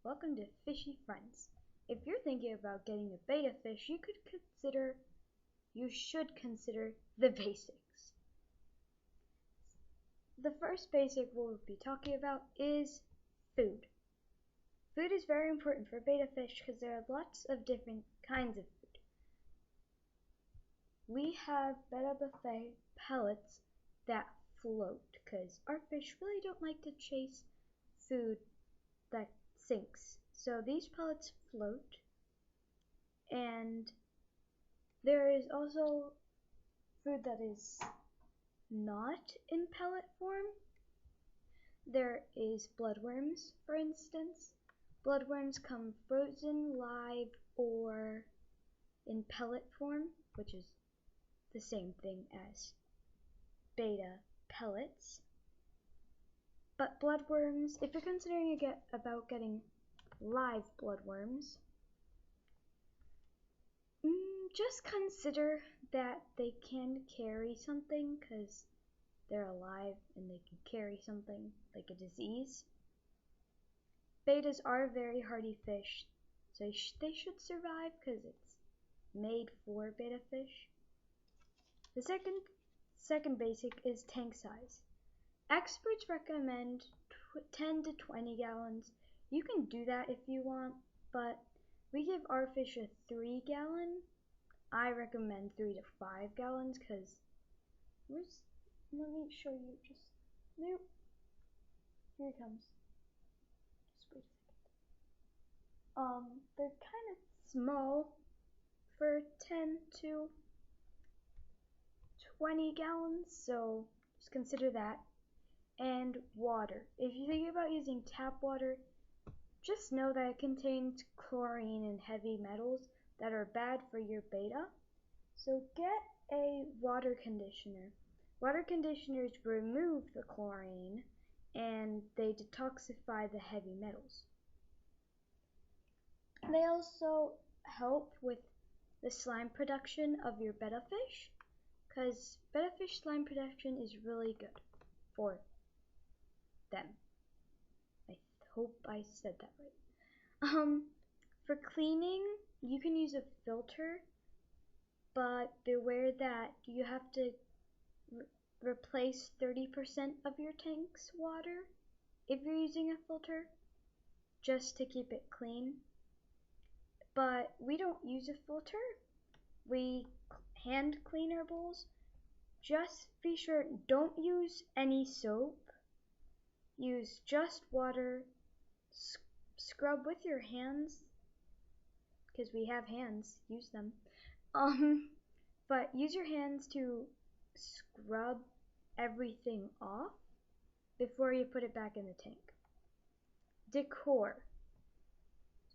welcome to Fishy Friends. If you're thinking about getting a betta fish, you should consider the basics. The first basic we'll be talking about is food. Food is very important for betta fish because there are lots of different kinds of food. We have Betta buffet pellets that float because our fish really don't like to chase food that sinks. So these pellets float, and there is also food that is not in pellet form. There is bloodworms, for instance. Bloodworms come frozen, live, or in pellet form, which is the same thing as betta pellets. But bloodworms, if you're considering about getting live bloodworms, just consider that they can carry something because they're alive and they can carry something like a disease. Bettas are very hardy fish, so they should survive because it's made for betta fish. The second basic is tank size. Experts recommend 10 to 20 gallons. You can do that if you want, but we give our fish a 3-gallon. I recommend 3 to 5 gallons because let me show you nope. Here it comes. Just wait a second. They're kind of small for 10 to 20 gallons, so just consider that. And water. If you think about using tap water, just know that it contains chlorine and heavy metals that are bad for your betta. So get a water conditioner. Water conditioners remove the chlorine and they detoxify the heavy metals. They also help with the slime production of your betta fish, because betta fish slime production is really good for them. I hope I said that right. For cleaning, you can use a filter, but beware that you have to replace 30% of your tank's water if you're using a filter, just to keep it clean. But we don't use a filter. We hand clean our bowls. Just be sure, don't use any soap. Use just water. Scrub with your hands, because we have hands, use them. But use your hands to scrub everything off before you put it back in the tank. Decor.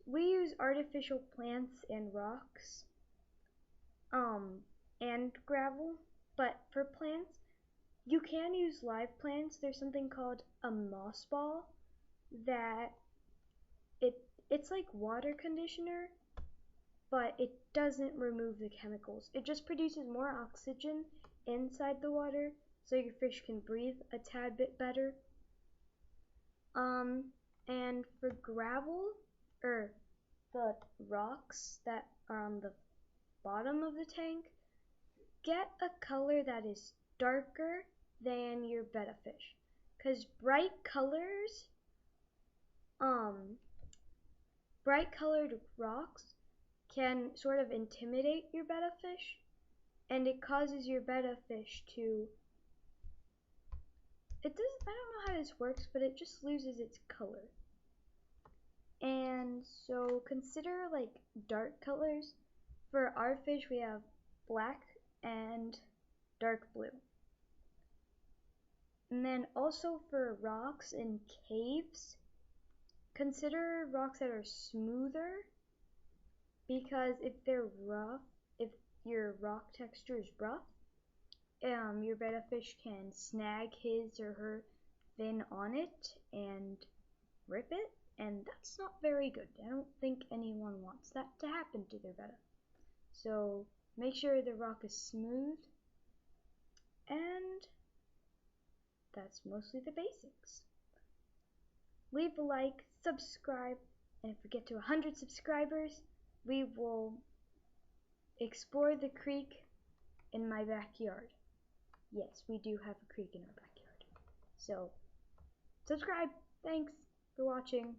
We use artificial plants and rocks, and gravel, but for plants, you can use live plants. There's something called a moss ball that it's like water conditioner, but it doesn't remove the chemicals. It just produces more oxygen inside the water so your fish can breathe a tad bit better. And for gravel, or the rocks that are on the bottom of the tank, get a color that is darker than your betta fish, because bright colored rocks can sort of intimidate your betta fish, and it causes your betta fish to, I don't know how this works, but it just loses its color. And so consider like dark colors. For our fish we have black and dark blue. And then also for rocks in caves, consider rocks that are smoother, because if they're rough, if your rock texture is rough, your betta fish can snag his or her fin on it and rip it, and that's not very good. I don't think anyone wants that to happen to their betta. So make sure the rock is smooth, and that's mostly the basics. Leave a like, subscribe, And if we get to 100 subscribers, we will explore the creek in my backyard. Yes, we do have a creek in our backyard. So, subscribe. Thanks for watching.